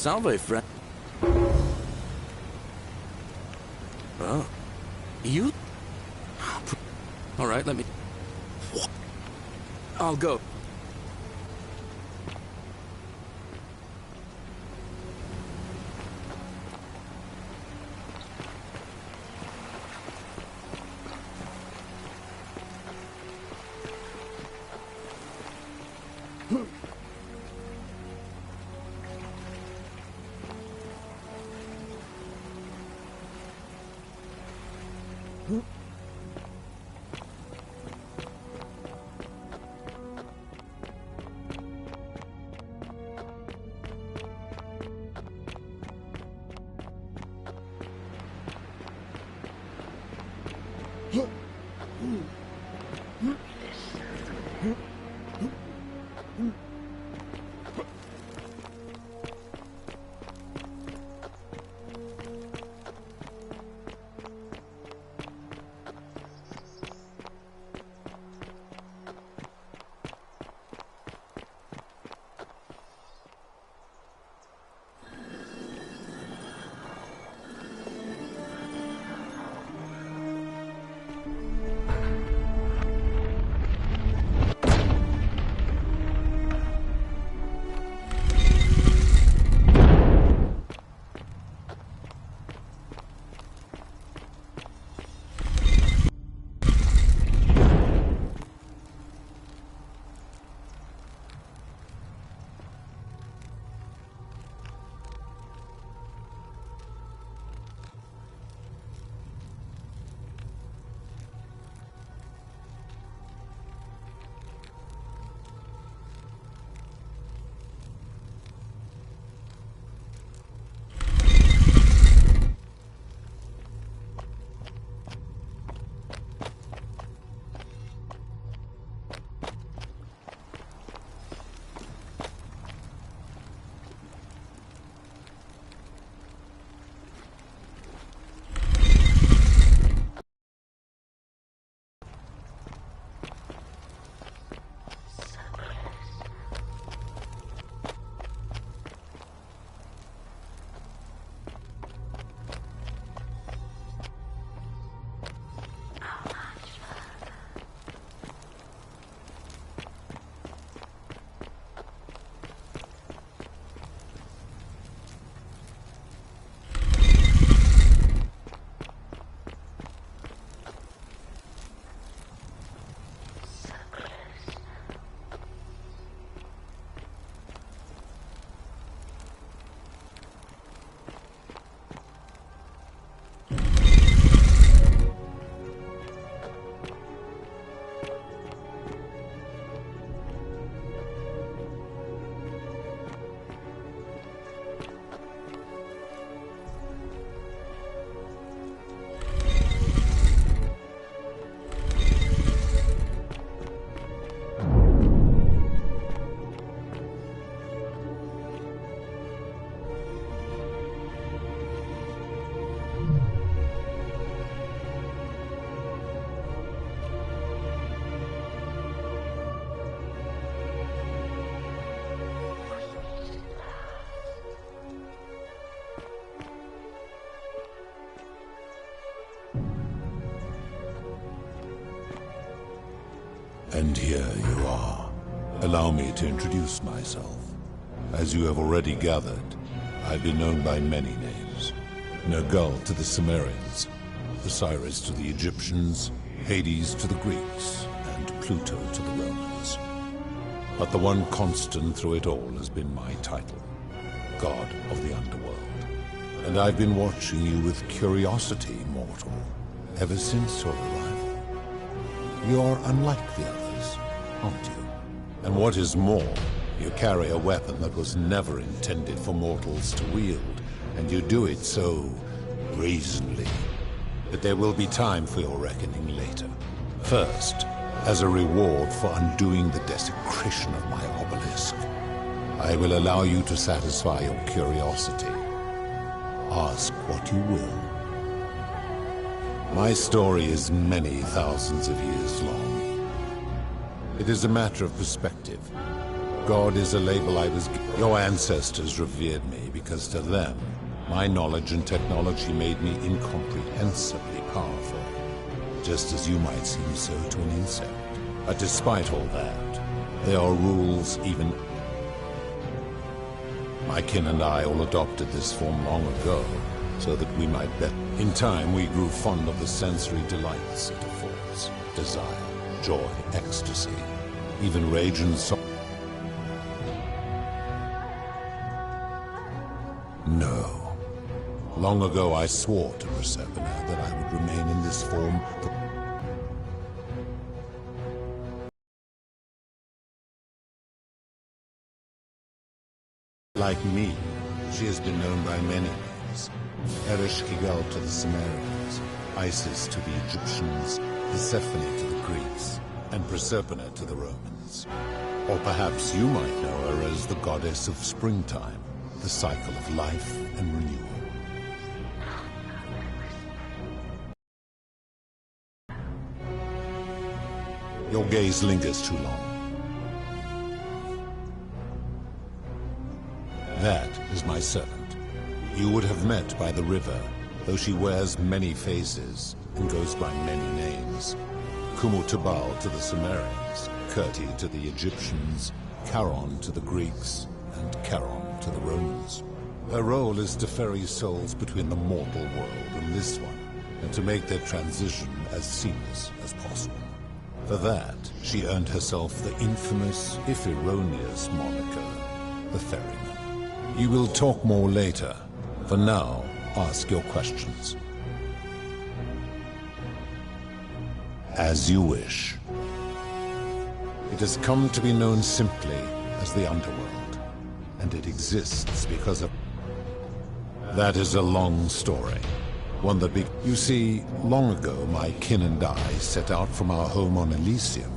Salve, friend. Oh. You? Alright, let me... I'll go. And here you are. Allow me to introduce myself. As you have already gathered, I've been known by many names. Nergal to the Sumerians, Osiris to the Egyptians, Hades to the Greeks, and Pluto to the Romans. But the one constant through it all has been my title, God of the Underworld. And I've been watching you with curiosity, mortal, ever since your arrival. You're unlike the others, aren't you? And what is more, you carry a weapon that was never intended for mortals to wield, and you do it so brazenly that there will be time for your reckoning later. First, as a reward for undoing the desecration of my obelisk, I will allow you to satisfy your curiosity. Ask what you will. My story is many thousands of years long. It is a matter of perspective. God is a label I was given. Your ancestors revered me because to them, my knowledge and technology made me incomprehensibly powerful, just as you might seem so to an insect. But despite all that, there are rules even... My kin and I all adopted this form long ago, so that we might bet. In time, we grew fond of the sensory delights it affords. Desire, joy, ecstasy, even rage and sorrow. No. Long ago I swore to Persephone that I would remain in this form. Like me, she has been known by many names. Ereshkigal to the Sumerians, Isis to the Egyptians, Persephone to the Greeks, and Persephone to the Romans. Or perhaps you might know her as the goddess of springtime, the cycle of life and renewal. Your gaze lingers too long. That is my servant. You would have met by the river, though she wears many faces and goes by many names. Kumutubal to the Sumerians, Kirti to the Egyptians, Charon to the Greeks, and Charon to the Romans. Her role is to ferry souls between the mortal world and this one, and to make their transition as seamless as possible. For that, she earned herself the infamous, if erroneous, moniker, the Ferryman. You will talk more later. For now, ask your questions. As you wish. It has come to be known simply as the Underworld, and it exists because of... That is a long story. One that You see, long ago my kin and I set out from our home on Elysium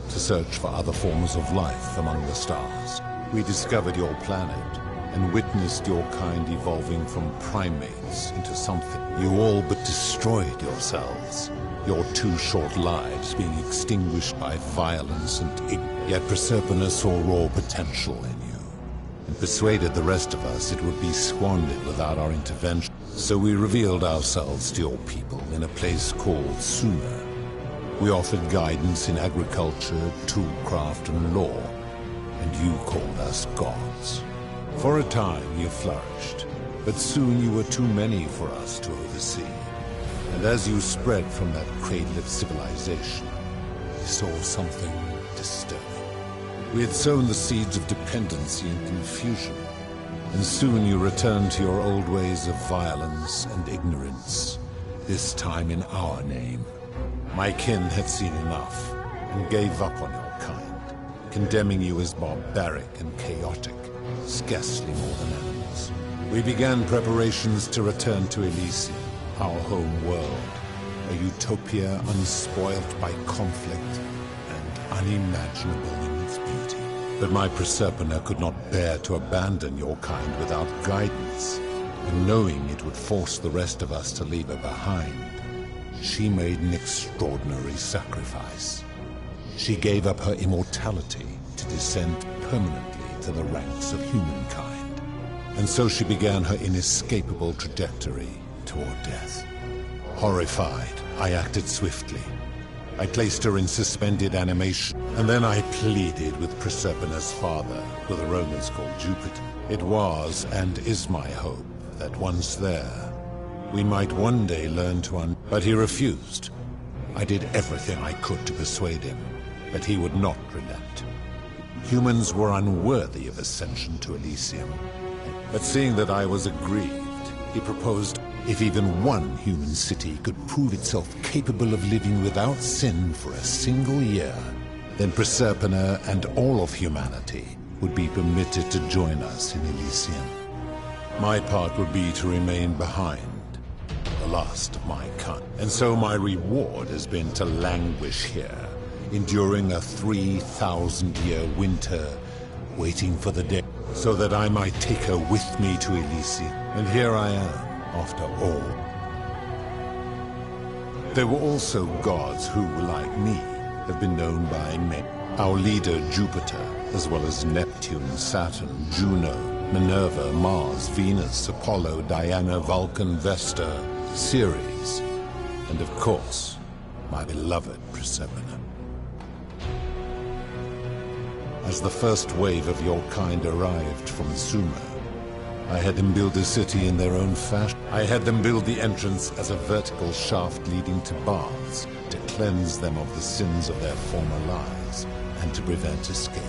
to search for other forms of life among the stars. We discovered your planet and witnessed your kind evolving from primates into something. You all but destroyed yourselves, your 2 short lives being extinguished by violence and Yet Persephone saw raw potential in you, and persuaded the rest of us it would be squandered without our intervention. So we revealed ourselves to your people in a place called Sumer. We offered guidance in agriculture, toolcraft, and law, and you called us gods. For a time you flourished, but soon you were too many for us to oversee. And as you spread from that cradle of civilization, we saw something disturbing. We had sown the seeds of dependency and confusion, and soon you returned to your old ways of violence and ignorance, this time in our name. My kin had seen enough, and gave up on your kind, condemning you as barbaric and chaotic, scarcely more than animals. We began preparations to return to Elysium, our home world, a utopia unspoilt by conflict and unimaginable in its beauty. But my Persephone could not bear to abandon your kind without guidance, and knowing it would force the rest of us to leave her behind, she made an extraordinary sacrifice. She gave up her immortality to descend permanently to the ranks of humankind. And so she began her inescapable trajectory toward death. Horrified, I acted swiftly. I placed her in suspended animation, and then I pleaded with Persephone's father, who the Romans called Jupiter. It was and is my hope that once there, we might one day learn to But he refused. I did everything I could to persuade him, but he would not relent. Humans were unworthy of ascension to Elysium. But seeing that I was aggrieved, he proposed if even one human city could prove itself capable of living without sin for a single year, then Persephone and all of humanity would be permitted to join us in Elysium. My part would be to remain behind, the last of my kind. And so my reward has been to languish here, enduring a 3,000-year winter, waiting for the day, so that I might take her with me to Elysium. And here I am, after all. There were also gods who, like me, have been known by men. Our leader Jupiter, as well as Neptune, Saturn, Juno, Minerva, Mars, Venus, Apollo, Diana, Vulcan, Vesta, Ceres, and of course, my beloved Persephone. As the first wave of your kind arrived from Sumer, I had them build a city in their own fashion. I had them build the entrance as a vertical shaft leading to baths to cleanse them of the sins of their former lives and to prevent escape.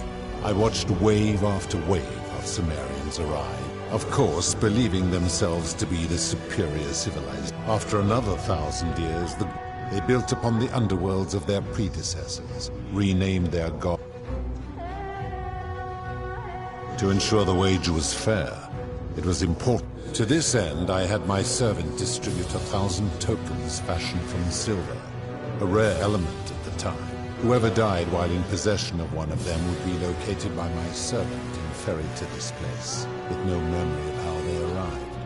I watched wave after wave of Sumerians arrive, of course believing themselves to be the superior civilized. After another 1,000 years, they built upon the underworlds of their predecessors, renamed their god. To ensure the wager was fair, it was important. To this end, I had my servant distribute 1,000 tokens fashioned from silver, a rare element at the time. Whoever died while in possession of one of them would be located by my servant and ferried to this place, with no memory of how they arrived.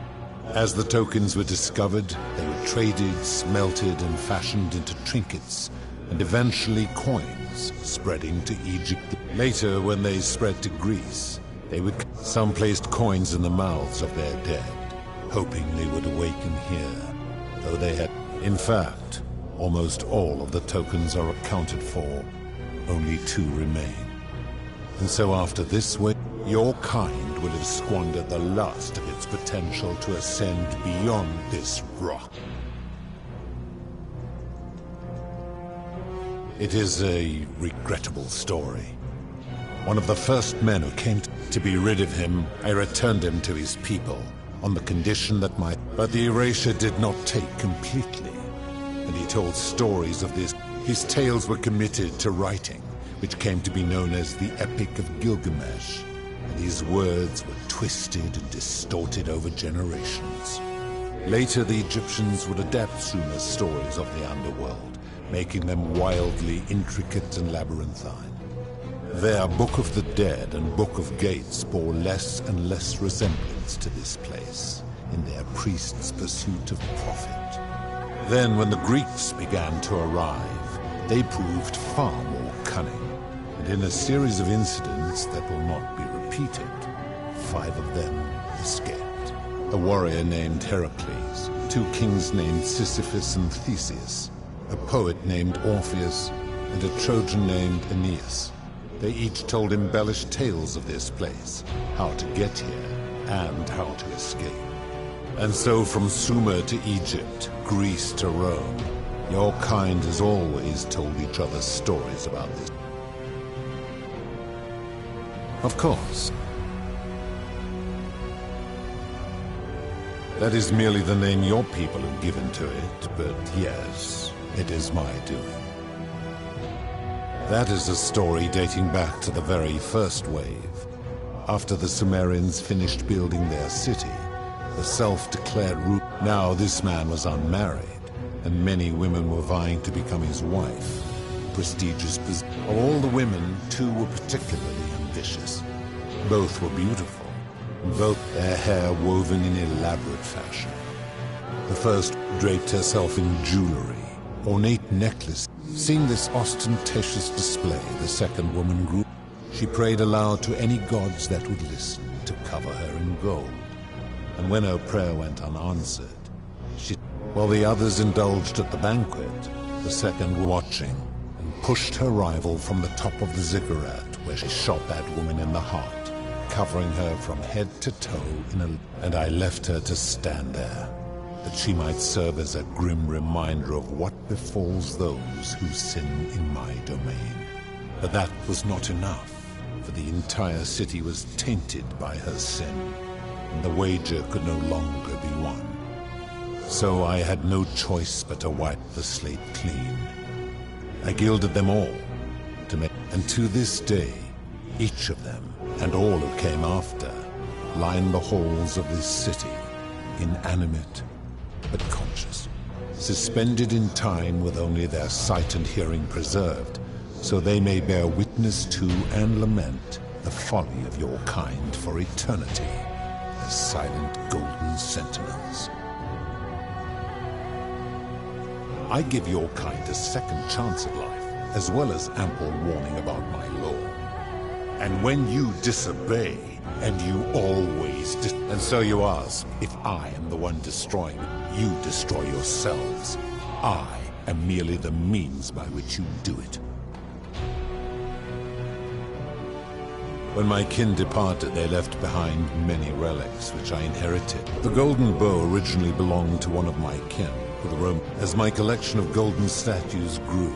As the tokens were discovered, they were traded, smelted, and fashioned into trinkets, and eventually coins, spreading to Egypt. Later, when they spread to Greece, some placed coins in the mouths of their dead, hoping they would awaken here, though they had. In fact, almost all of the tokens are accounted for. Only 2 remain. And so after this way, your kind will have squandered the last of its potential to ascend beyond this rock. It is a regrettable story. One of the first men who came to be rid of him, I returned him to his people, on the condition that But the erasure did not take completely, and he told stories of this. His tales were committed to writing, which came to be known as the Epic of Gilgamesh, and his words were twisted and distorted over generations. Later, the Egyptians would adapt Sumer's stories of the underworld, making them wildly intricate and labyrinthine. Their Book of the Dead and Book of Gates bore less and less resemblance to this place in their priests' pursuit of profit. Then, when the Greeks began to arrive, they proved far more cunning, and in a series of incidents that will not be repeated, 5 of them escaped. A warrior named Heracles, 2 kings named Sisyphus and Theseus, a poet named Orpheus, and a Trojan named Aeneas. They each told embellished tales of this place, how to get here, and how to escape. And so from Sumer to Egypt, Greece to Rome, your kind has always told each other stories about this. Of course. That is merely the name your people have given to it, but yes, it is my doing. That is a story dating back to the very first wave. After the Sumerians finished building their city, the self-declared root. Now this man was unmarried, and many women were vying to become his wife. Prestigious Of all the women, 2 were particularly ambitious. Both were beautiful, and both their hair woven in elaborate fashion. The first draped herself in jewelry, ornate necklaces. Seeing this ostentatious display, the second woman grew. She prayed aloud to any gods that would listen to cover her in gold. And when her prayer went unanswered, while the others indulged at the banquet, the second watching, and pushed her rival from the top of the ziggurat, where she shot that woman in the heart, covering her from head to toe and I left her to stand there, that she might serve as a grim reminder of what befalls those who sin in my domain. But that was not enough, for the entire city was tainted by her sin, and the wager could no longer be won. So I had no choice but to wipe the slate clean. I gilded them all, and to this day, each of them, and all who came after, line the halls of this city, inanimate but conscious, suspended in time with only their sight and hearing preserved, so they may bear witness to and lament the folly of your kind for eternity, as silent golden sentinels. I give your kind a second chance at life, as well as ample warning about my law. And when you disobey, and you always and so you ask, if I am the one destroying, you destroy yourselves. I am merely the means by which you do it. When my kin departed, they left behind many relics, which I inherited. The golden bow originally belonged to one of my kin, with Rome. As my collection of golden statues grew,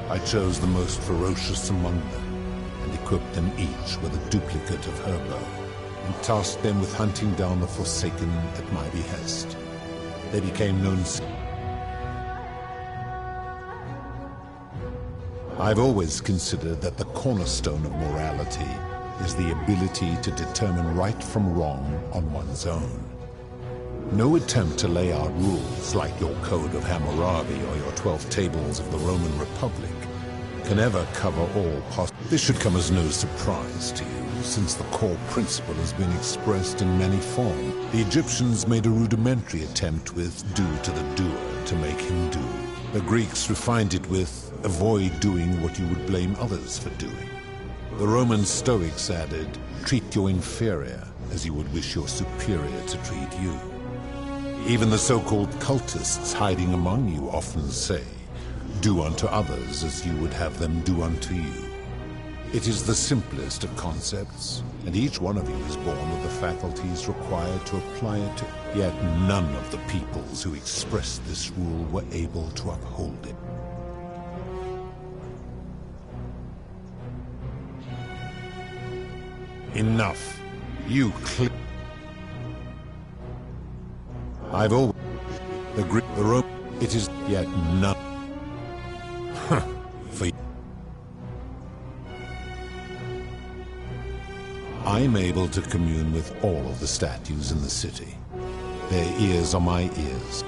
I chose the most ferocious among them, and equipped them each with a duplicate of her bow, and tasked them with hunting down the Forsaken at my behest. They became known. I've always considered that the cornerstone of morality is the ability to determine right from wrong on one's own. No attempt to lay out rules like your Code of Hammurabi or your 12 Tables of the Roman Republic can ever cover all possible. This should come as no surprise to you, since the core principle has been expressed in many forms. The Egyptians made a rudimentary attempt with do to the doer to make him do. The Greeks refined it with avoid doing what you would blame others for doing. The Roman Stoics added, treat your inferior as you would wish your superior to treat you. Even the so-called cultists hiding among you often say, do unto others as you would have them do unto you. It is the simplest of concepts, and each one of you is born with the faculties required to apply it to. Yet none of the peoples who expressed this rule were able to uphold it. Enough. You I've always the rope. It is yet none. For I'm able to commune with all of the statues in the city. Their ears are my ears.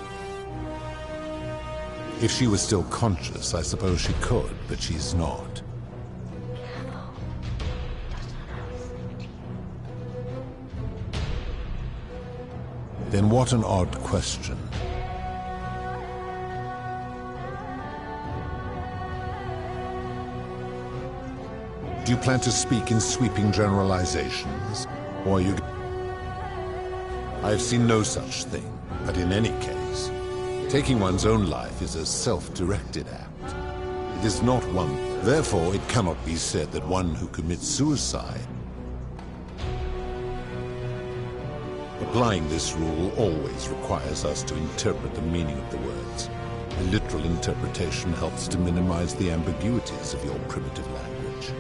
If she was still conscious, I suppose she could, but she's not. Then what an odd question. Do you plan to speak in sweeping generalizations, or are you... I've seen no such thing, but in any case, taking one's own life is a self-directed act. It is not one. Therefore, it cannot be said that one who commits suicide. Applying this rule always requires us to interpret the meaning of the words. A literal interpretation helps to minimize the ambiguities of your primitive language.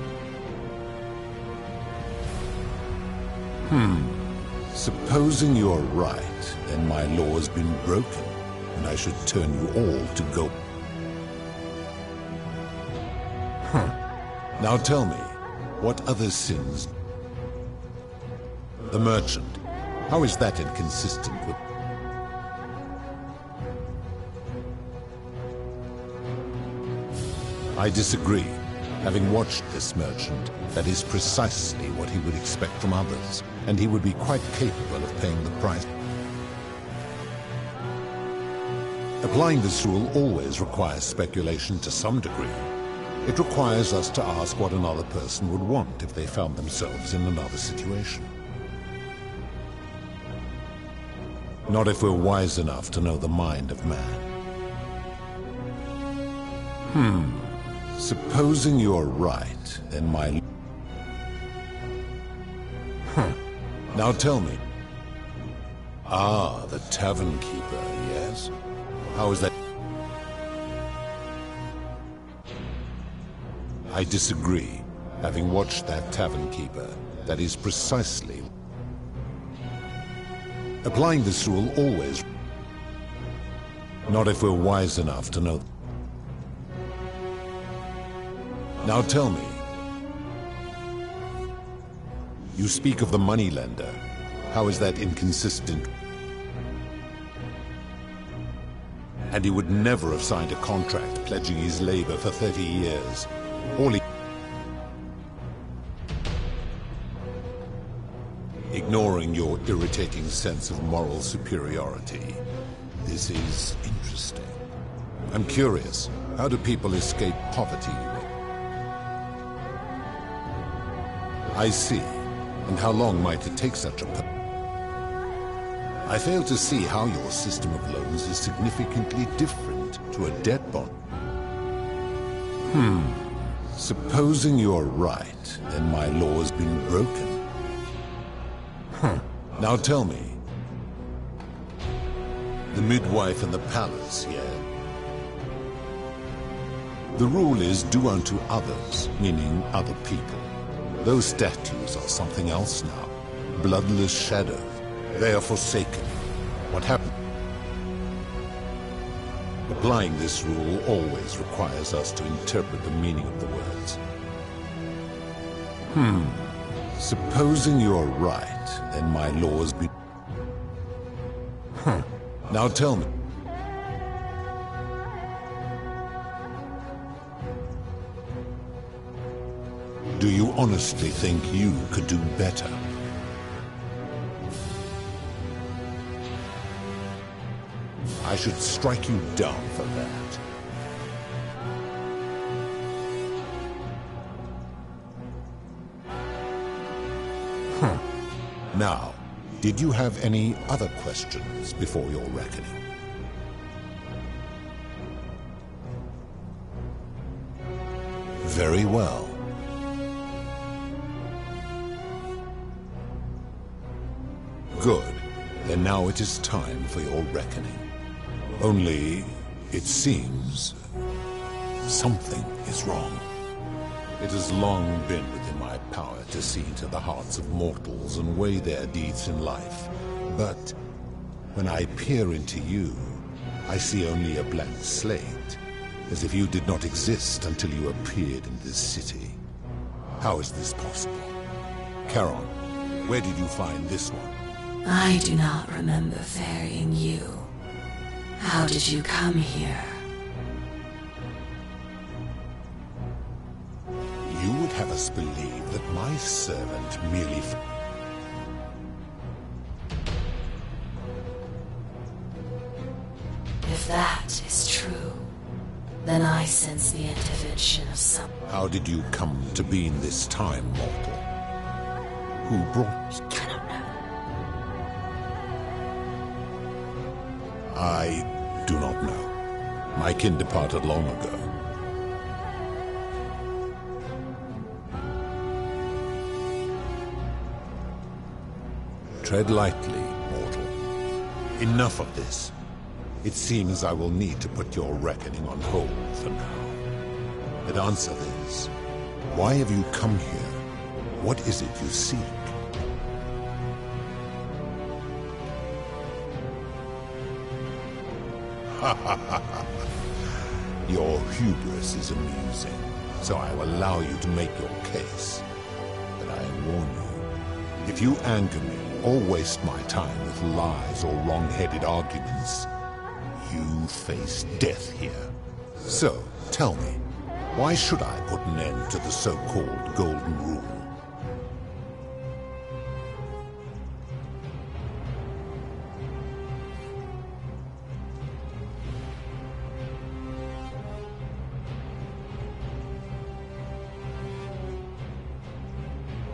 Supposing you're right, then my law has been broken, and I should turn you all to go. Now tell me, what other sins? The merchant. How is that inconsistent with... I disagree. Having watched this merchant, that is precisely what he would expect from others, and he would be quite capable of paying the price. Applying this rule always requires speculation to some degree. It requires us to ask what another person would want if they found themselves in another situation. Not if we're wise enough to know the mind of man. Supposing you're right, then my... Now tell me. Ah, the tavern keeper, yes? How is that? I disagree. Having watched that tavern keeper, that is precisely... Applying this rule always... Not if we're wise enough to know... Now tell me. You speak of the moneylender. How is that inconsistent? And he would never have signed a contract pledging his labor for 30 years. All he... Ignoring your irritating sense of moral superiority. This is interesting. I'm curious. How do people escape poverty? I see. And how long might it take such a I fail to see how your system of loans is significantly different to a debt bond. Supposing you're right, then my law has been broken. Now tell me. The midwife in the palace, yeah? The rule is do unto others, meaning other people. Those statues are something else now. Bloodless shadows. They are forsaken. What happened? Applying this rule always requires us to interpret the meaning of the words. Supposing you're right, then my laws be... Now tell me. Do you honestly think you could do better? I should strike you down for that. Now, did you have any other questions before your reckoning? Very well. Good. Then now it is time for your reckoning. Only, it seems, something is wrong. It has long been within my power to see into the hearts of mortals and weigh their deeds in life. But when I peer into you, I see only a blank slate, as if you did not exist until you appeared in this city. How is this possible? Charon, where did you find this one? I do not remember ferrying you. How did you come here? You would have us believe that my servant merely... If that is true, then I sense the intervention of some... How did you come to be in this time, mortal? Who brought... I don't know. I do not know. My kin departed long ago. Tread lightly, mortal. Enough of this. It seems I will need to put your reckoning on hold for now. But answer this. Why have you come here? What is it you seek? Your hubris is amusing, so I will allow you to make your case. But I warn you, if you anger me or waste my time with lies or wrong-headed arguments, you face death here. So, tell me, why should I put an end to the so-called Golden Rule?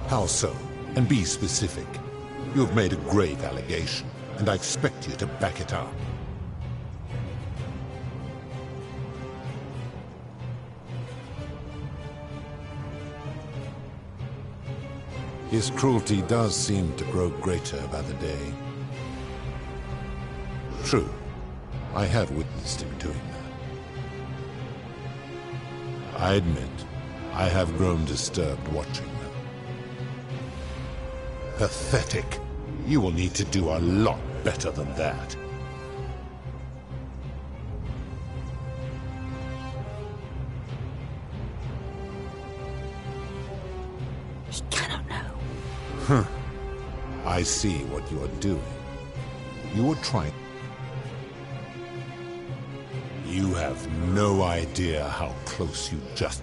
How so? And be specific. You have made a grave allegation, and I expect you to back it up. His cruelty does seem to grow greater by the day. True, I have witnessed him doing that. I admit, I have grown disturbed watching them. Pathetic. You will need to do a lot better than that. He cannot know. I see what you are doing. You are trying... You have no idea how close you just...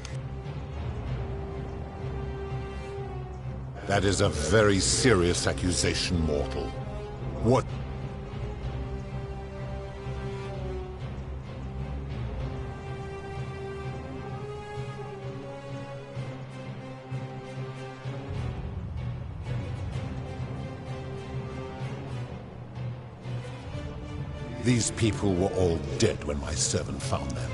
That is a very serious accusation, mortal. What... These people were all dead when my servant found them.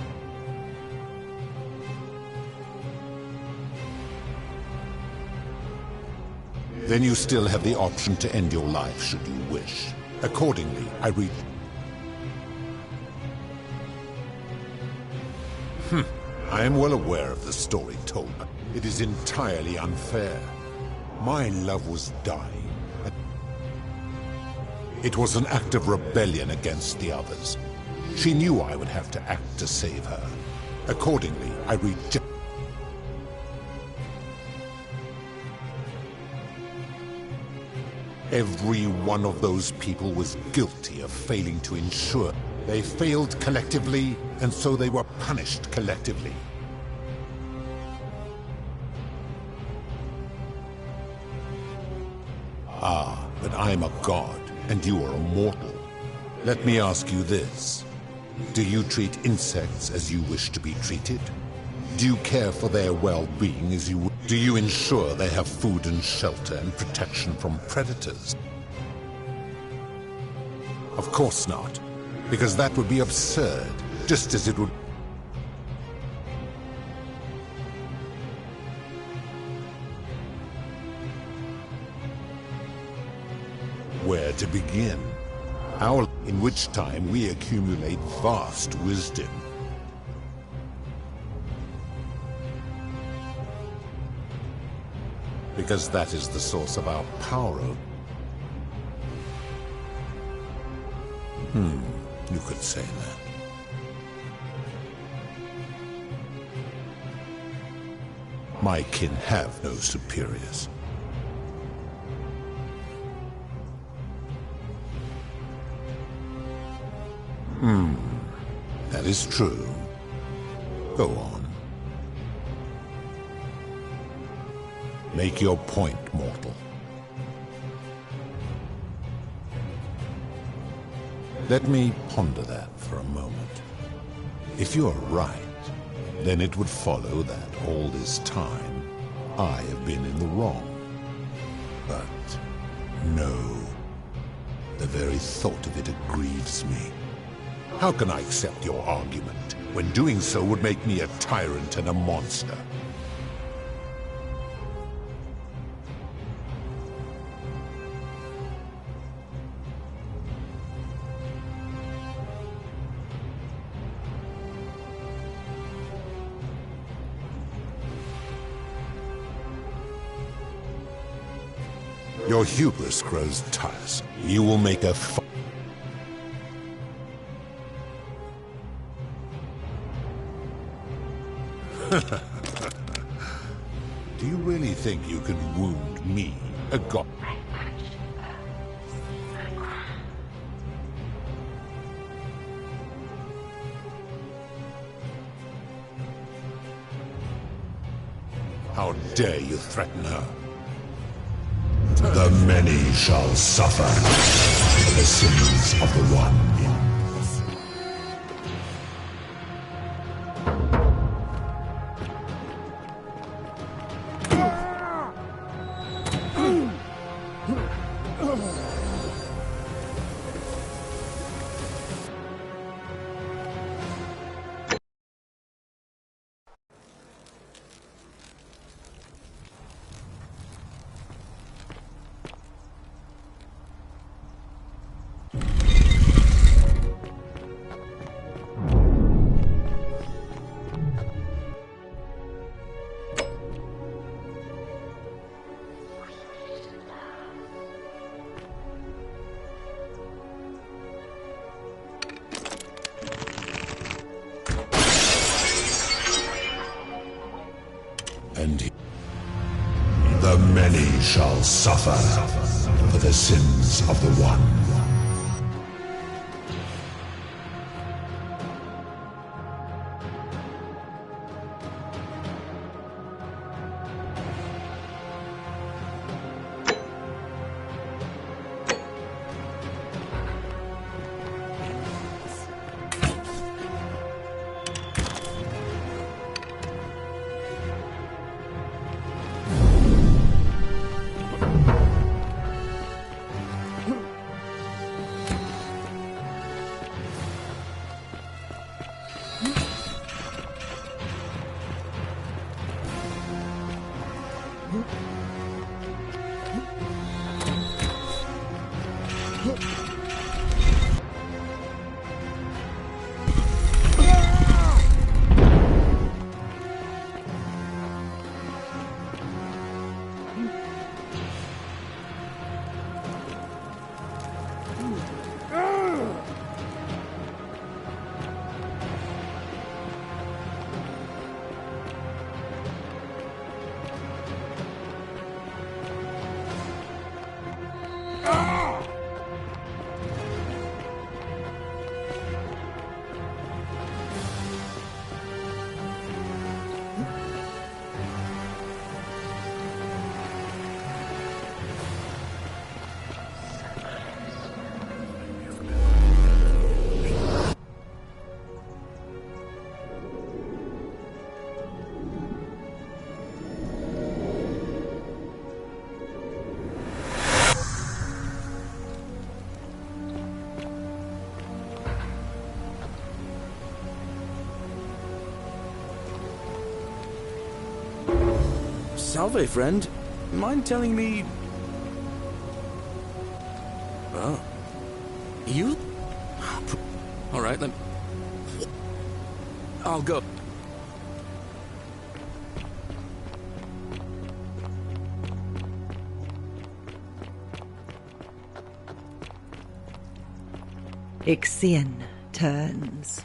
Then you still have the option to end your life should you wish. Accordingly, I read... I am well aware of the story told. It is entirely unfair. My love was dying. It was an act of rebellion against the others. She knew I would have to act to save her. Accordingly, I reject... Every one of those people was guilty of failing to ensure. They failed collectively, and so they were punished collectively. Ah, but I'm a god, and you are a mortal. Let me ask you this. Do you treat insects as you wish to be treated? Do you care for their well-being as you would? Do you ensure they have food and shelter and protection from predators? Of course not, because that would be absurd, just as it would... Where to begin? In which time we accumulate vast wisdom. Because that is the source of our power. You could say that. My kin have no superiors. That is true. Go on. Make your point, mortal. Let me ponder that for a moment. If you're right, then it would follow that all this time I have been in the wrong. But no, the very thought of it grieves me. How can I accept your argument when doing so would make me a tyrant and a monster? Your hubris grows tiresome. You will make a Do you really think you can wound me, a god? How dare you threaten her? The many shall suffer for the sins of the one. And the many shall suffer for the sins of the one. Salve, friend. Mind telling me... Oh. You? Alright, I'll go. Ixion turns.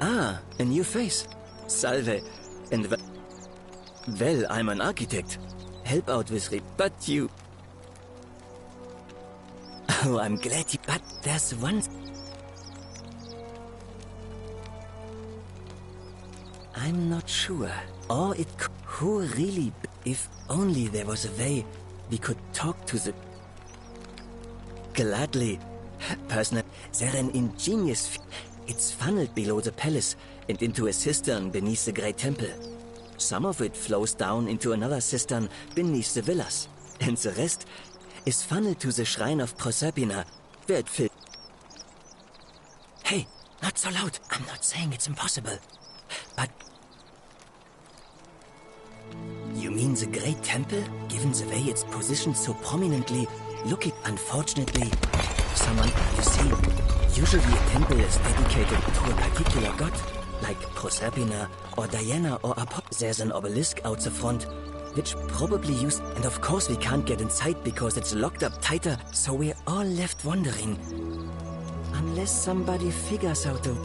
Ah, a new face. Salve. And well, I'm an architect. Help out with but you... Oh, I'm glad you... But there's one... I'm not sure. Or it could... Who really... If only there was a way we could talk to the... Gladly. Personally, they're an ingenious... It's funneled below the palace and into a cistern beneath the Great Temple. Some of it flows down into another cistern beneath the villas, and the rest is funneled to the shrine of Proserpina, where it fills. Hey, not so loud. I'm not saying it's impossible. But... You mean the Great Temple? Given the way it's positioned so prominently, look it, unfortunately, someone, you see... Usually a temple is dedicated to a particular god, like Proserpina or Diana or Apollo. There's an obelisk out the front, which probably used... And of course we can't get inside because it's locked up tighter, so we're all left wondering. Unless somebody figures out a...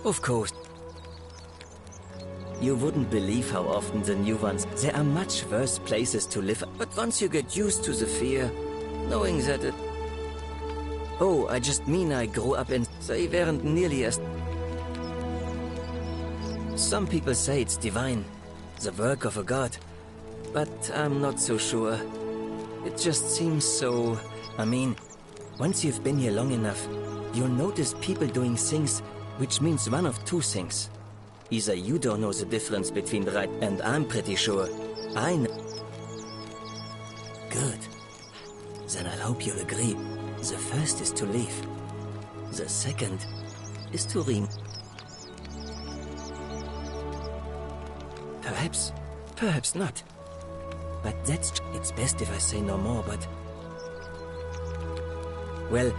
Of course. You wouldn't believe how often the new ones... There are much worse places to live, but once you get used to the fear, knowing that it... Oh, I just mean I grew up in... They weren't nearly as... Some people say it's divine, the work of a god. But I'm not so sure. It just seems so... I mean, once you've been here long enough, you'll notice people doing things, which means one of two things. Either you don't know the difference between right and I'm pretty sure I know. Good. Then I hope you'll agree. The first is to leave. The second is to ring. Perhaps, perhaps not. But it's best if I say no more, but... Well,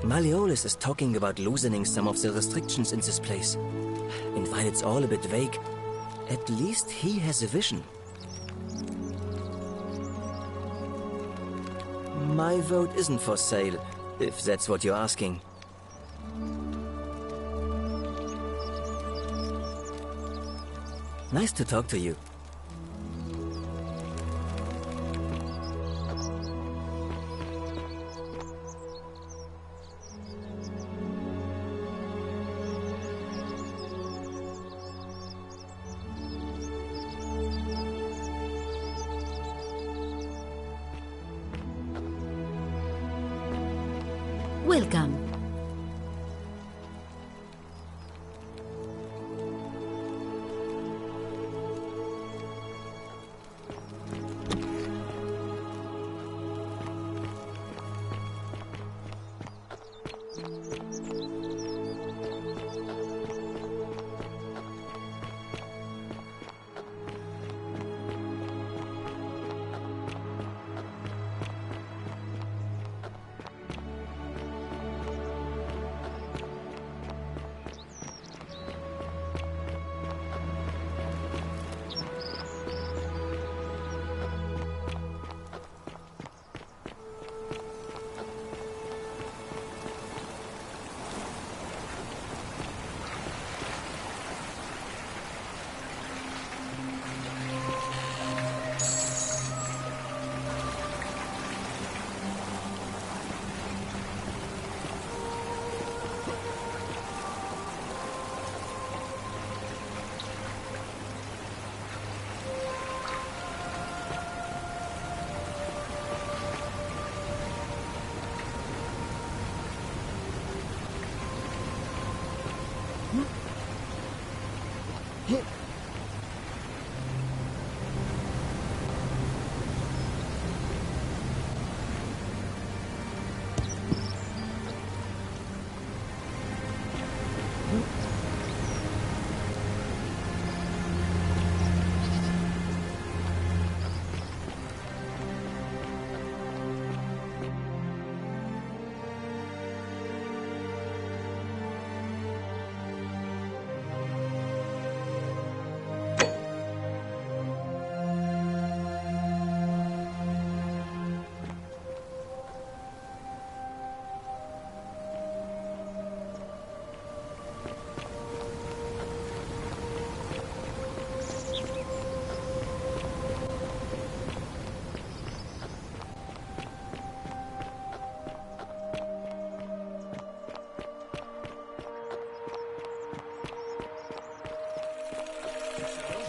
Malleolus is talking about loosening some of the restrictions in this place. And while it's all a bit vague, at least he has a vision. My vote isn't for sale, if that's what you're asking. Nice to talk to you. Welcome.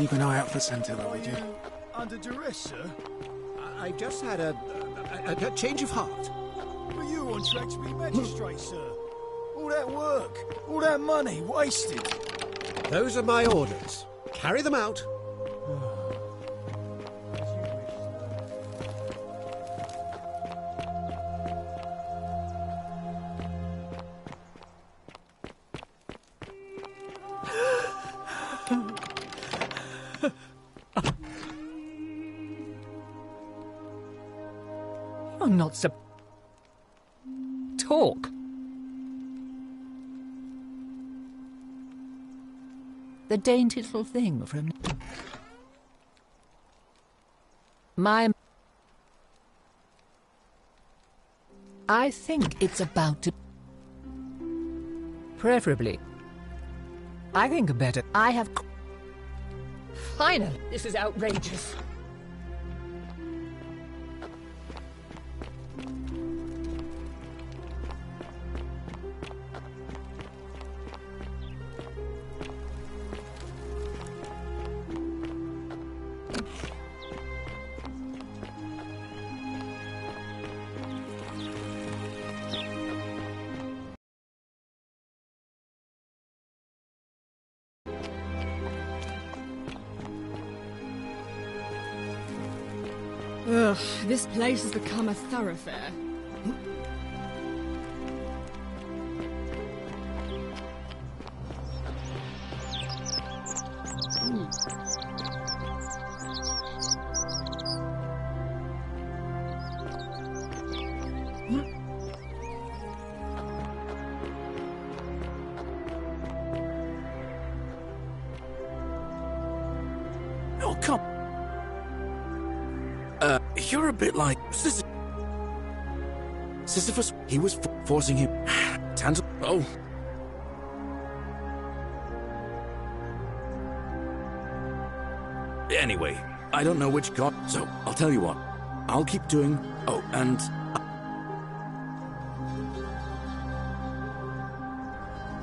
keep an eye out for Santilla, would you? Under duress, sir? I just had a change of heart. But you were on track to be magistrate, sir. All that work, all that money, wasted. Those are my orders. Carry them out. You're not so... Talk. The dainty little thing from... I think it's about to... Preferably. I think better. I have... Finally, this is outrageous. Ugh, this place has become a thoroughfare. Oh, come. You're a bit like Sisyphus. He was forcing him. Tantal. Oh. Anyway, I don't know which god, so I'll tell you what. I'll keep doing. Oh, and.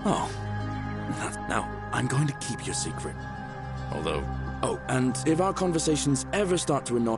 Oh. Now, I'm going to keep your secret. Although. Oh, and if our conversations ever start to annoy.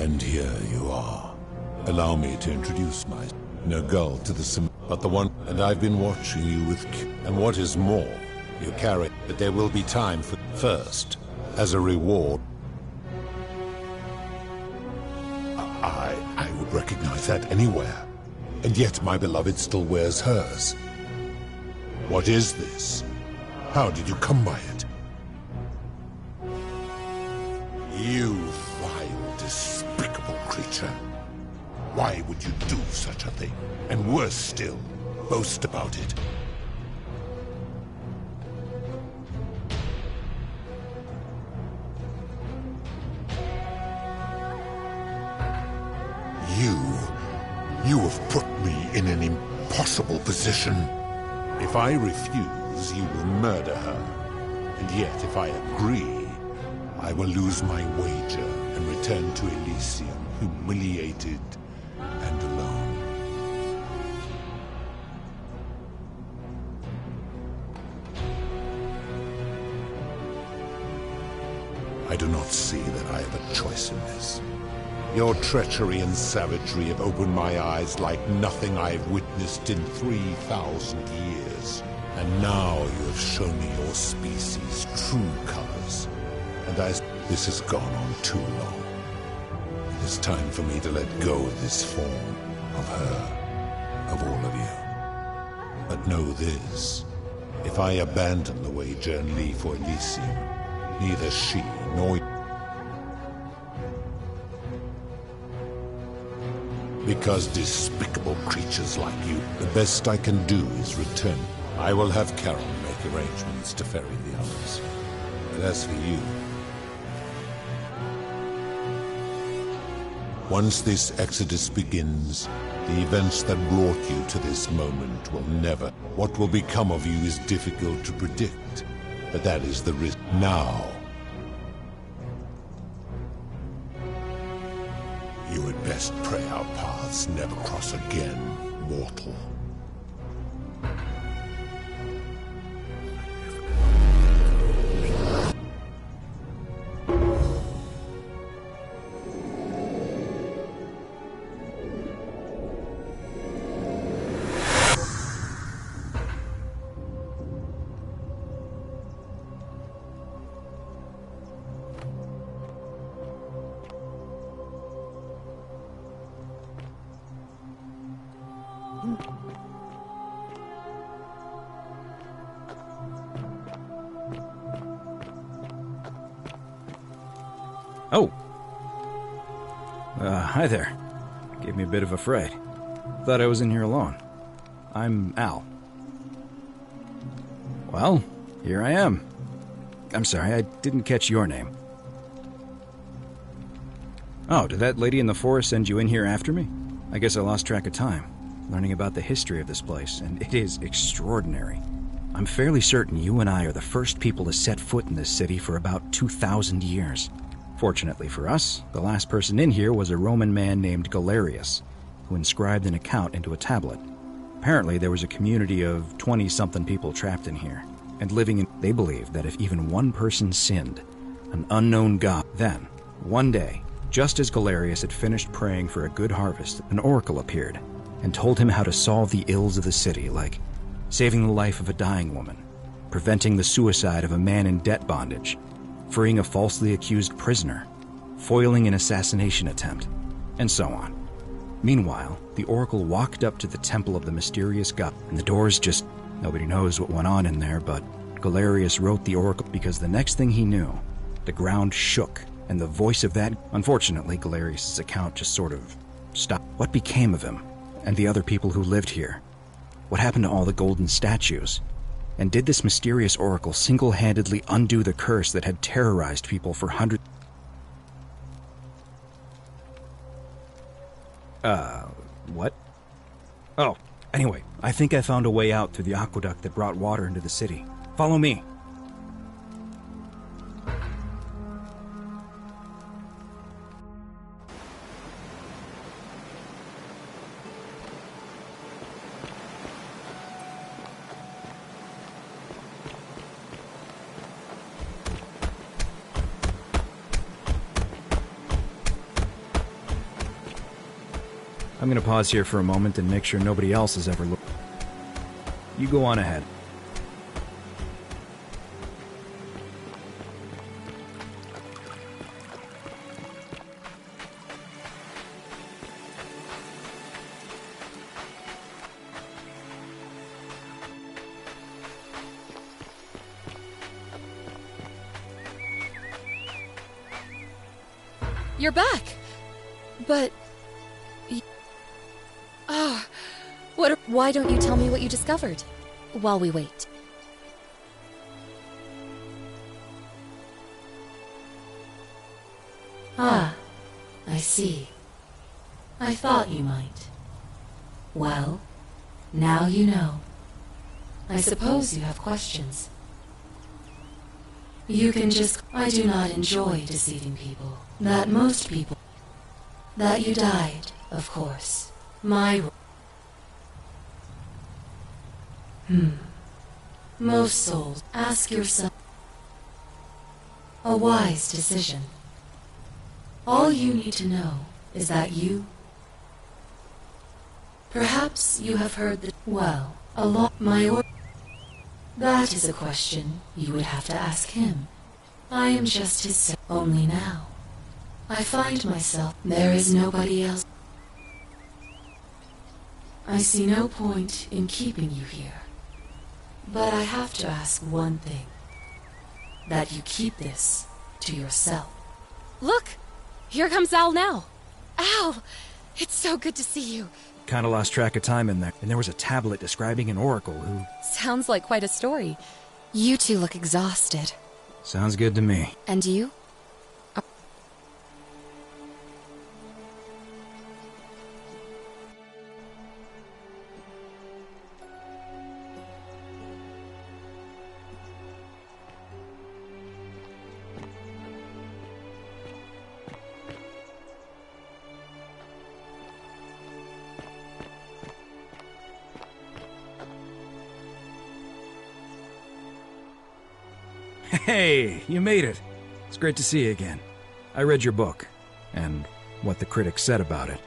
And here you are. Allow me to introduce myself. Nergal to the but the one, and I've been watching you with and what is more, you carry, but there will be time for first, as a reward. I would recognize that anywhere, and yet my beloved still wears hers. What is this? How did you come by it? You vile, despicable creature. Why would you do such a thing? And worse still, boast about it. You have put me in an impossible position. If I refuse, you will murder her. And yet, if I agree, I will lose my wager and return to Elysium humiliated and alone. I do not see that I have a choice in this. Your treachery and savagery have opened my eyes like nothing I have witnessed in 3,000 years. And now you have shown me your species' true colors. And as this has gone on too long, it is time for me to let go of this form of her, of all of you. But know this, if I abandon the wager and leave for Elysium, neither she nor because despicable creatures like you, the best I can do is return. I will have Charon make arrangements to ferry the others. But as for you, once this exodus begins, the events that brought you to this moment will never. What will become of you is difficult to predict, but that is the risk now. You had best pray our paths never cross again, mortal. Oh. Hi there. Gave me a bit of a fright. Thought I was in here alone. I'm Al. Well, here I am. I'm sorry, I didn't catch your name. Oh, did that lady in the forest send you in here after me? I guess I lost track of time, learning about the history of this place, and it is extraordinary. I'm fairly certain you and I are the first people to set foot in this city for about 2,000 years. Fortunately for us, the last person in here was a Roman man named Galerius, who inscribed an account into a tablet. Apparently, there was a community of 20-something people trapped in here, and living in... They believed that if even one person sinned, an unknown god... Then, one day, just as Galerius had finished praying for a good harvest, an oracle appeared, and told him how to solve the ills of the city, like saving the life of a dying woman, preventing the suicide of a man in debt bondage, freeing a falsely accused prisoner, foiling an assassination attempt, and so on. Meanwhile, the oracle walked up to the temple of the mysterious god, and the doors just... Nobody knows what went on in there, but Galerius wrote the oracle because the next thing he knew, the ground shook, and the voice of that... Unfortunately, Galerius' account just sort of stopped. What became of him, and the other people who lived here? What happened to all the golden statues? And did this mysterious oracle single-handedly undo the curse that had terrorized people for hundreds... What? Oh, anyway, I think I found a way out through the aqueduct that brought water into the city. Follow me. I'm gonna pause here for a moment and make sure nobody else has ever looked. You go on ahead. You're back! But... Why don't you tell me what you discovered, while we wait? Ah, I see. I thought you might. Well, now you know. I suppose you have questions. You can just... I do not enjoy deceiving people. That most people... That you died, of course. My... Most souls, ask yourself. A wise decision. All you need to know is that you... Perhaps you have heard the... Well, That is a question you would have to ask him. I am just his... Only now. I find myself... There is nobody else. I see no point in keeping you here. But I have to ask one thing. That you keep this to yourself. Look! Here comes Al now. Al! It's so good to see you. Kinda lost track of time in there, and there was a tablet describing an oracle who... Sounds like quite a story. You two look exhausted. Sounds good to me. And you? Hey, you made it. It's great to see you again. I read your book, and what the critics said about it.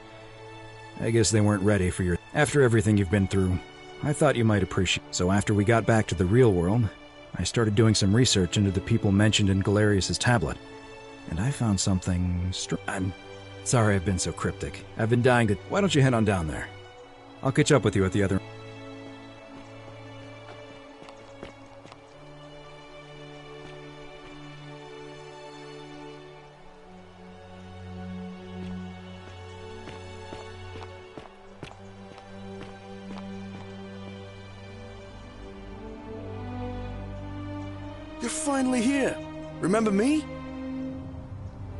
I guess they weren't ready for your... After everything you've been through, I thought you might appreciate... So after we got back to the real world, I started doing some research into the people mentioned in Galerius' tablet. And I found something... I'm sorry I've been so cryptic. I've been dying to... Why don't you head on down there? I'll catch up with you at the other... You're finally here. Remember me?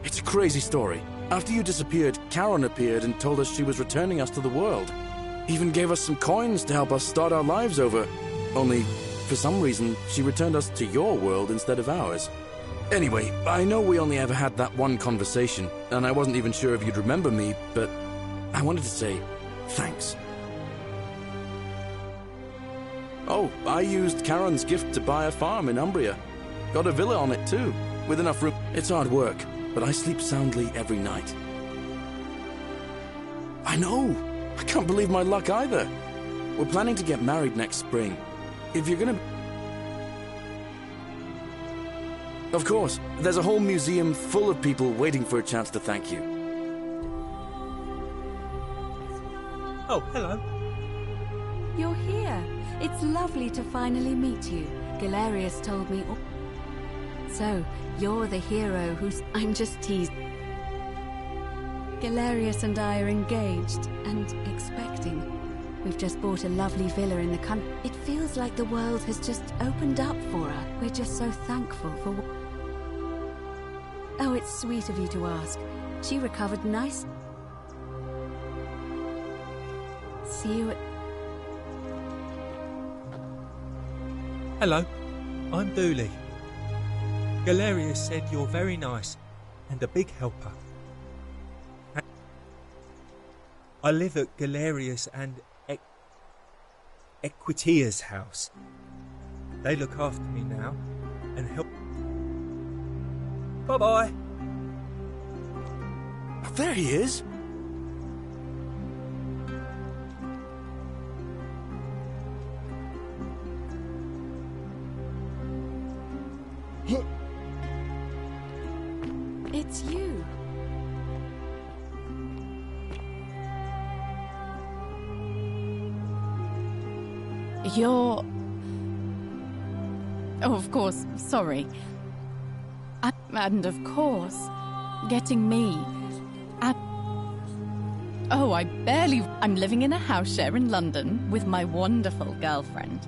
It's a crazy story. After you disappeared, Charon appeared and told us she was returning us to the world. Even gave us some coins to help us start our lives over. Only, for some reason, she returned us to your world instead of ours. Anyway, I know we only ever had that one conversation, and I wasn't even sure if you'd remember me, but I wanted to say thanks. Oh, I used Charon's gift to buy a farm in Umbria. Got a villa on it too, with enough room. It's hard work, but I sleep soundly every night. I know! I can't believe my luck either. We're planning to get married next spring. If you're gonna... Of course, there's a whole museum full of people waiting for a chance to thank you. Oh, hello. You're here. It's lovely to finally meet you. Galerius told me... So, you're the hero who's... I'm just teasing. Galerius and I are engaged and expecting. We've just bought a lovely villa in the country. It feels like the world has just opened up for us. We're just so thankful for... Oh, it's sweet of you to ask. She recovered nice. See you at... Hello, I'm Dooley. Galerius said you're very nice and a big helper. I live at Galerius and Equitia's house. They look after me now and help. Bye-bye. There he is. It's you. You're... Oh, of course, sorry. And of course, getting me... Oh, I'm living in a house share in London with my wonderful girlfriend.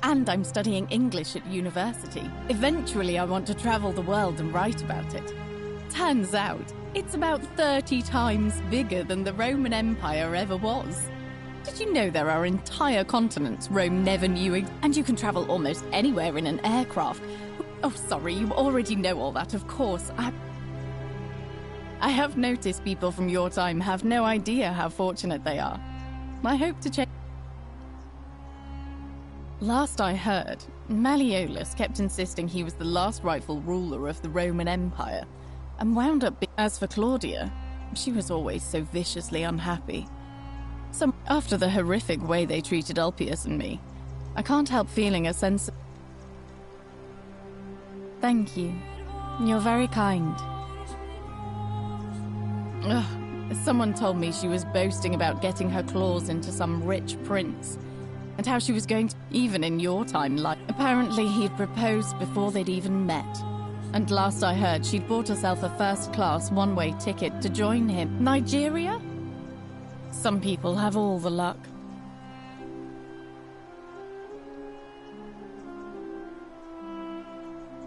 And I'm studying English at university. Eventually, I want to travel the world and write about it. Turns out, it's about 30 times bigger than the Roman Empire ever was. Did you know there are entire continents Rome never knew, and you can travel almost anywhere in an aircraft? Oh, sorry, you already know all that, of course. I have noticed people from your time have no idea how fortunate they are. I hope to change. Last I heard, Malleolus kept insisting he was the last rightful ruler of the Roman Empire, and wound up as for Claudia, she was always so viciously unhappy. So, after the horrific way they treated Ulpius and me, I can't help feeling a sense of... Thank you. You're very kind. Ugh, someone told me she was boasting about getting her claws into some rich prince, and how she was going to, even in your time, like... Apparently he'd proposed before they'd even met. And last I heard, she'd bought herself a first-class one-way ticket to join him. Nigeria? Some people have all the luck.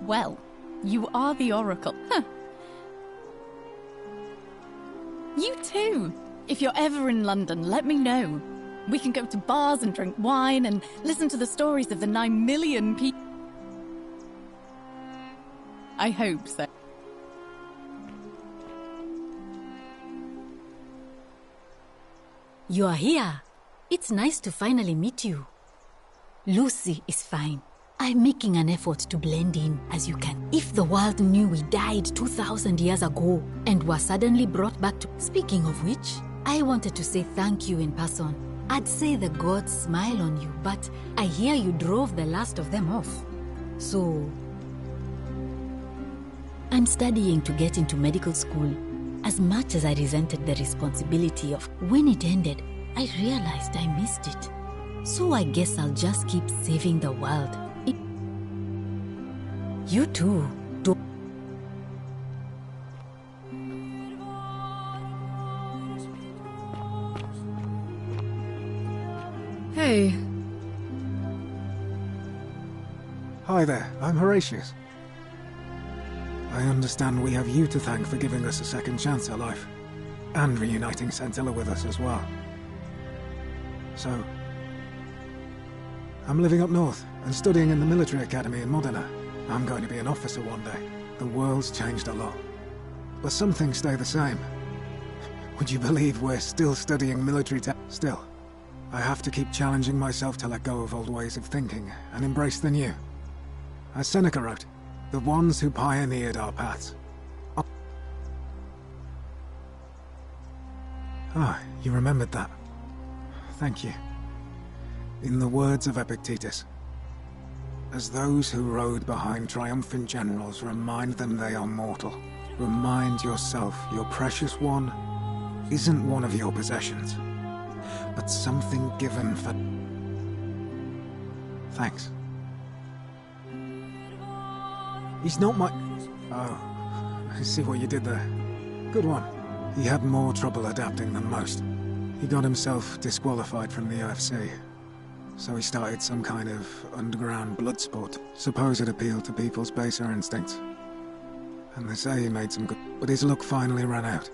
Well, you are the Oracle. Huh. You too! If you're ever in London, let me know. We can go to bars and drink wine and listen to the stories of the 9 million people. I hope so. You are here. It's nice to finally meet you. Lucy is fine. I'm making an effort to blend in as you can. If the world knew we died 2,000 years ago and were suddenly brought back to... Speaking of which, I wanted to say thank you in person. I'd say the gods smile on you, but I hear you drove the last of them off. So... I'm studying to get into medical school. As much as I resented the responsibility of... When it ended, I realized I missed it. So I guess I'll just keep saving the world. You too. Hey. Hi there, I'm Horatius. I understand we have you to thank for giving us a second chance at life, and reuniting Scintilla with us as well. So, I'm living up north and studying in the military academy in Modena. I'm going to be an officer one day. The world's changed a lot, but some things stay the same. Would you believe we're still studying military tech? Still, I have to keep challenging myself to let go of old ways of thinking and embrace the new. As Seneca wrote, the ones who pioneered our paths. Ah, you remembered that. Thank you. In the words of Epictetus, as those who rode behind triumphant generals remind them they are mortal, remind yourself your precious one isn't one of your possessions, but something given for... Thanks. He's not my... Oh, I see what you did there. Good one. He had more trouble adapting than most. He got himself disqualified from the UFC. So he started some kind of underground blood sport. Supposed appeal to people's baser instincts. And they say he made some good... But his luck finally ran out.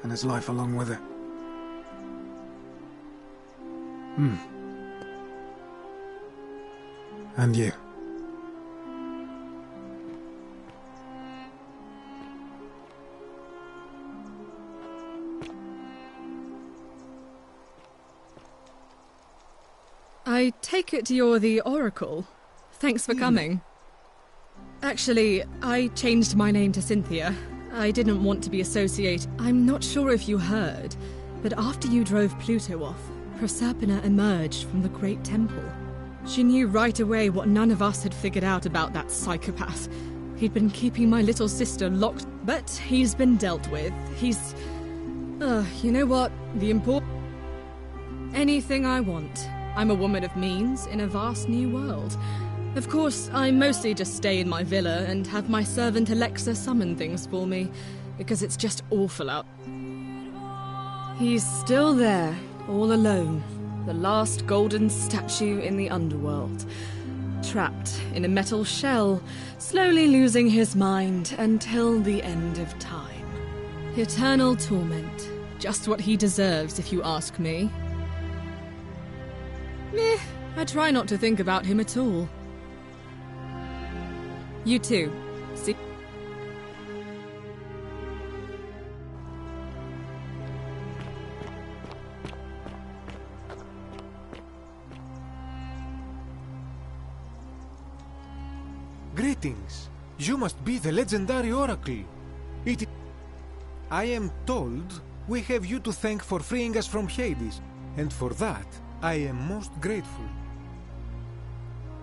And his life along with it. And you. I take it you're the Oracle. Thanks for coming. Actually, I changed my name to Cynthia. I didn't want to be associated. I'm not sure if you heard, but after you drove Pluto off, Proserpina emerged from the Great Temple. She knew right away what none of us had figured out about that psychopath. He'd been keeping my little sister locked, but he's been dealt with. He's... you know what? Anything I want. I'm a woman of means in a vast new world. Of course, I mostly just stay in my villa and have my servant Alexa summon things for me, because it's just awful out. He's still there, all alone. The last golden statue in the underworld. Trapped in a metal shell, slowly losing his mind until the end of time. Eternal torment. Just what he deserves, if you ask me. Meh, I try not to think about him at all. You too. See? Greetings. You must be the legendary Oracle. I am told we have you to thank for freeing us from Hades, and for that, I am most grateful.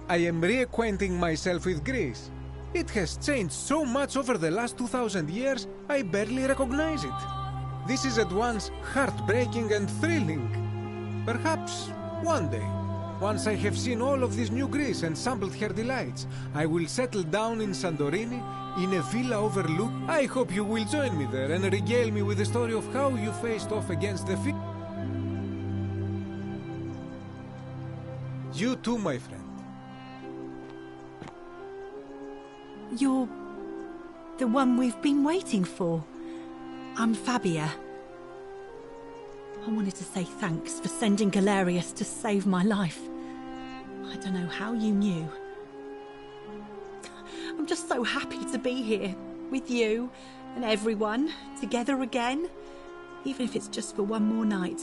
I am reacquainting myself with Greece. It has changed so much over the last 2,000 years, I barely recognize it. This is at once heartbreaking and thrilling. Perhaps one day, once I have seen all of this new Greece and sampled her delights, I will settle down in Santorini, in a villa overlooked. I hope you will join me there and regale me with the story of how you faced off against the You too, my friend. You're the one we've been waiting for. I'm Fabia. I wanted to say thanks for sending Galerius to save my life. I don't know how you knew. I'm just so happy to be here, with you and everyone, together again, even if it's just for one more night.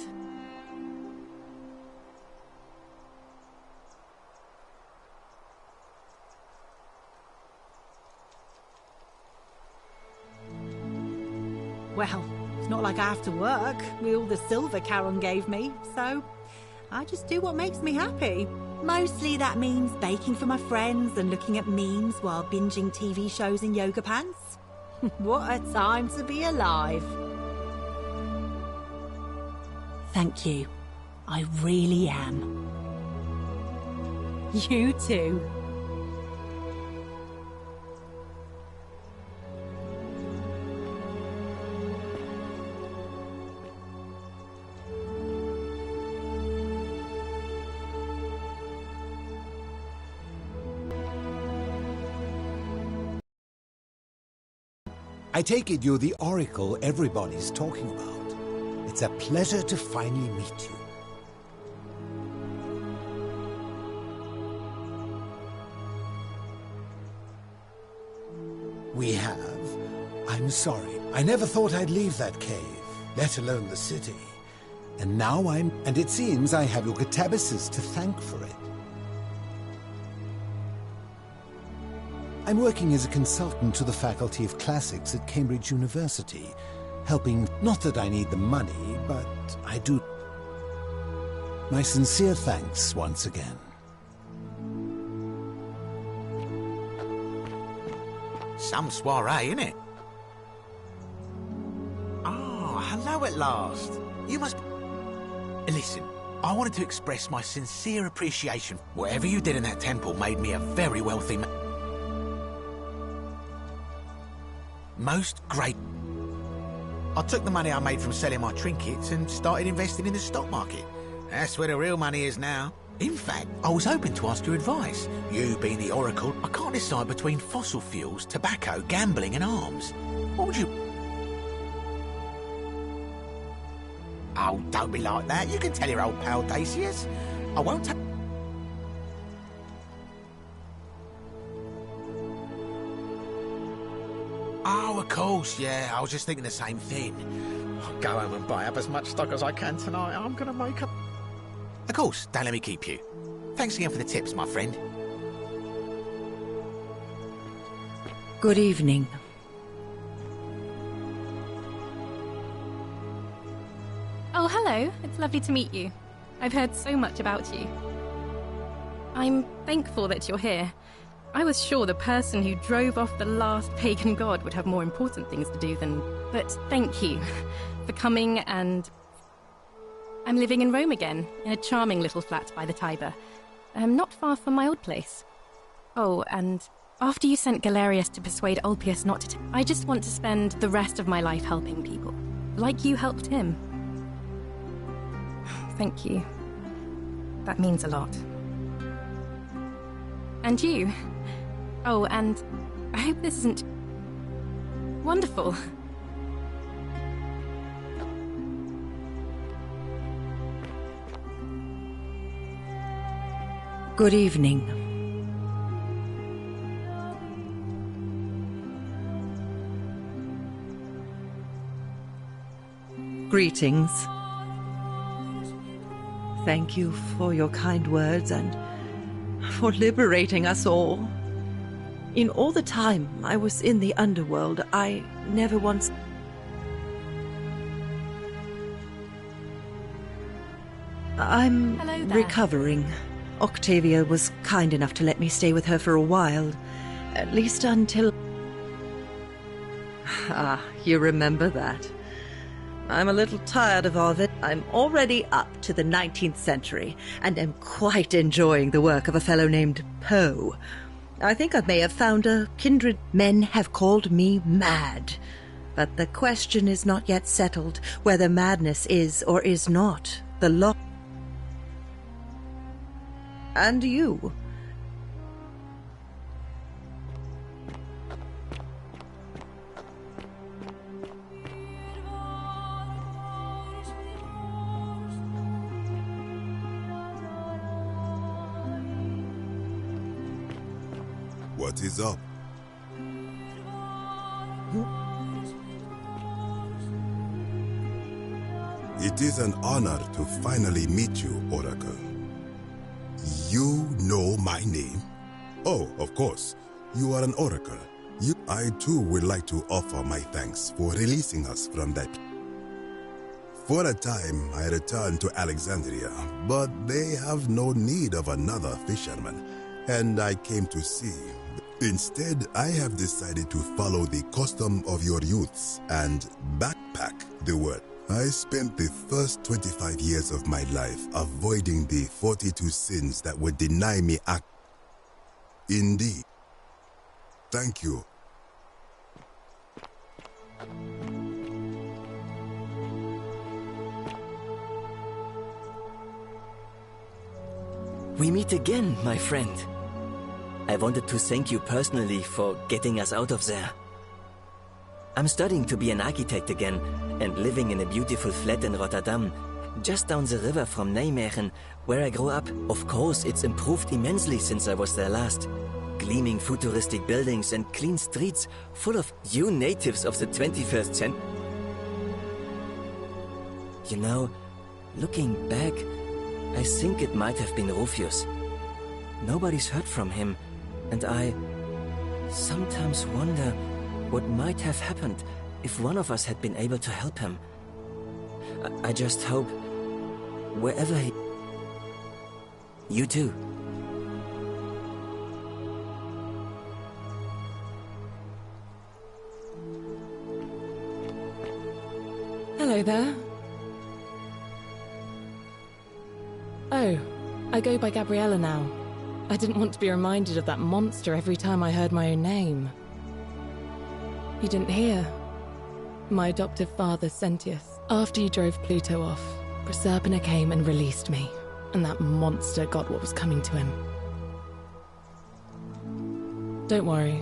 Well, it's not like I have to work with all the silver Charon gave me, so I just do what makes me happy. Mostly that means baking for my friends and looking at memes while binging TV shows in yoga pants. What a time to be alive. Thank you. I really am. You too. I take it you're the Oracle everybody's talking about. It's a pleasure to finally meet you. We have. I'm sorry. I never thought I'd leave that cave, let alone the city. And now and it seems I have your Catabasis to thank for it. I'm working as a consultant to the Faculty of Classics at Cambridge University, helping, not that I need the money, but I do. My sincere thanks once again. Some soiree, innit? Ah, hello at last. You must... Listen, I wanted to express my sincere appreciation. Whatever you did in that temple made me a very wealthy man. Most great. I took the money I made from selling my trinkets and started investing in the stock market. That's where the real money is now. In fact, I was hoping to ask your advice. You being the Oracle, I can't decide between fossil fuels, tobacco, gambling and arms. What would you... Oh, don't be like that. You can tell your old pal Dacius. I won't take... Oh, of course, yeah. I was just thinking the same thing. I'll go home and buy up as much stock as I can tonight. I'm gonna make up... Of course, don't let me keep you. Thanks again for the tips, my friend. Good evening. Oh, hello. It's lovely to meet you. I've heard so much about you. I'm thankful that you're here. I was sure the person who drove off the last pagan god would have more important things to do than... But thank you for coming, and... I'm living in Rome again, in a charming little flat by the Tiber. Not far from my old place. Oh, and after you sent Galerius to persuade Ulpius not to... I just want to spend the rest of my life helping people. Like you helped him. Thank you. That means a lot. And you. Oh, and I hope this isn't... Wonderful. Good evening. Greetings. Thank you for your kind words and for liberating us all. In all the time I was in the underworld, I never once... I'm Hello there. recovering. Octavia was kind enough to let me stay with her for a while. At least until... Ah, you remember that. I'm a little tired of all of it. I'm already up to the 19th century, and am quite enjoying the work of a fellow named Poe. I think I may have found a kindred. Men have called me mad, but the question is not yet settled whether madness is or is not the law. And you? What is up? It is an honor to finally meet you, Oracle. You know my name? Oh, of course. You are an Oracle. I too would like to offer my thanks for releasing us from that. For a time, I returned to Alexandria, but they have no need of another fisherman, and I came to see. Instead, I have decided to follow the custom of your youths and backpack the world. I spent the first 25 years of my life avoiding the 42 sins that would deny me act. Indeed. Thank you. We meet again, my friend. I wanted to thank you personally for getting us out of there. I'm studying to be an architect again and living in a beautiful flat in Rotterdam, just down the river from Nijmegen, where I grew up. Of course, it's improved immensely since I was there last. Gleaming futuristic buildings and clean streets full of you natives of the 21st century. You know, looking back, I think it might have been Rufius. Nobody's heard from him, and I sometimes wonder what might have happened if one of us had been able to help him. I just hope, wherever he... You too. Hello there. Oh, I go by Gabriella now. I didn't want to be reminded of that monster every time I heard my own name. You didn't hear? My adoptive father, Sentius. After you drove Pluto off, Proserpina came and released me, and that monster got what was coming to him. Don't worry.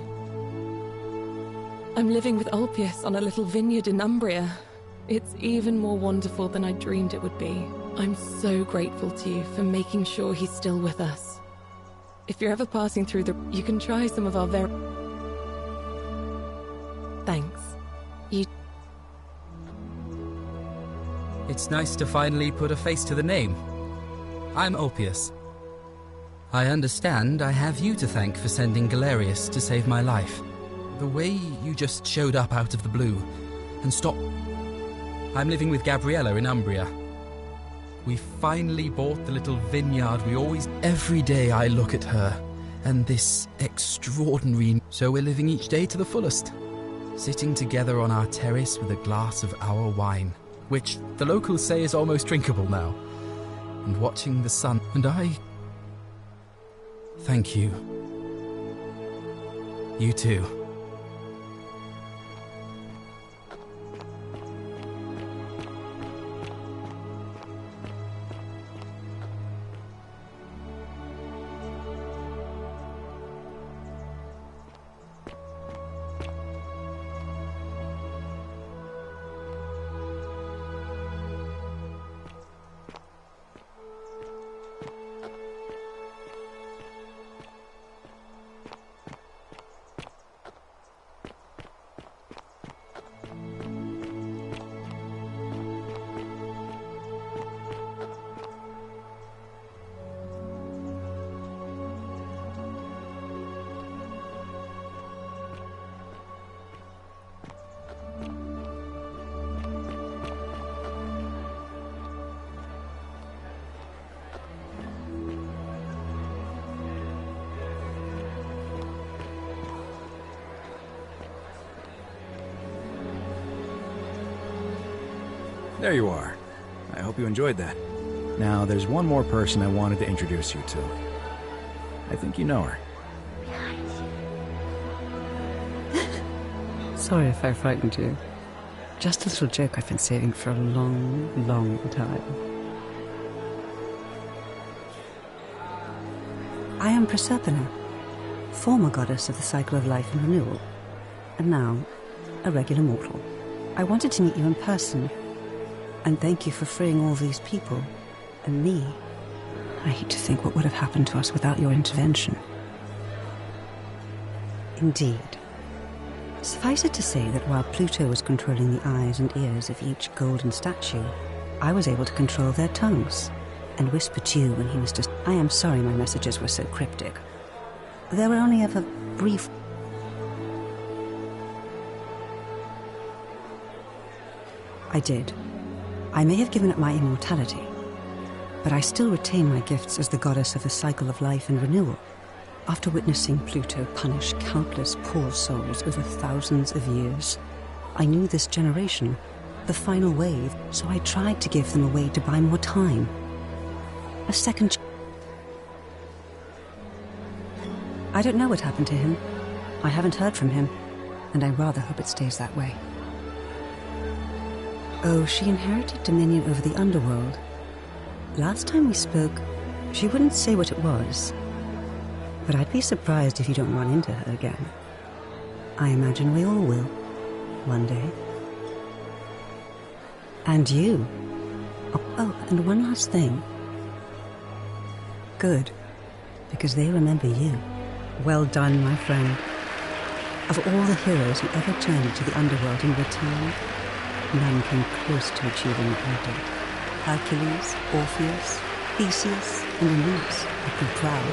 I'm living with Ulpius on a little vineyard in Umbria. It's even more wonderful than I dreamed it would be. I'm so grateful to you for making sure he's still with us. If you're ever passing through you can try some of our very... Thanks. It's nice to finally put a face to the name. I'm Ulpius. I understand I have you to thank for sending Galerius to save my life. The way you just showed up out of the blue and stopped... I'm living with Gabriella in Umbria. We finally bought the little vineyard we always... Every day I look at her, and this extraordinary... So we're living each day to the fullest. Sitting together on our terrace with a glass of our wine, which the locals say is almost drinkable now, and watching the sun. And I... Thank you. You too. There you are. I hope you enjoyed that. Now, there's one more person I wanted to introduce you to. I think you know her. Sorry if I frightened you. Just a little joke I've been saving for a long, long time. I am Proserpina, former goddess of the cycle of life and renewal, and now a regular mortal. I wanted to meet you in person, and thank you for freeing all these people, and me. I hate to think what would have happened to us without your intervention. Indeed. Suffice it to say that while Pluto was controlling the eyes and ears of each golden statue, I was able to control their tongues, and whisper to you when he was just... I am sorry my messages were so cryptic. They were only ever brief... I did. I may have given up my immortality, but I still retain my gifts as the goddess of the cycle of life and renewal. After witnessing Pluto punish countless poor souls over thousands of years, I knew this generation, the final wave, so I tried to give them a way to buy more time. A second... I don't know what happened to him. I haven't heard from him, and I rather hope it stays that way. Oh, she inherited dominion over the underworld. Last time we spoke, she wouldn't say what it was. But I'd be surprised if you don't run into her again. I imagine we all will, one day. And you. Oh, and one last thing. Good, because they remember you. Well done, my friend. Of all the heroes who ever journeyed to the underworld in return, none came close to achieving what you did. Hercules, Orpheus, Theseus, and Aeneas would be proud.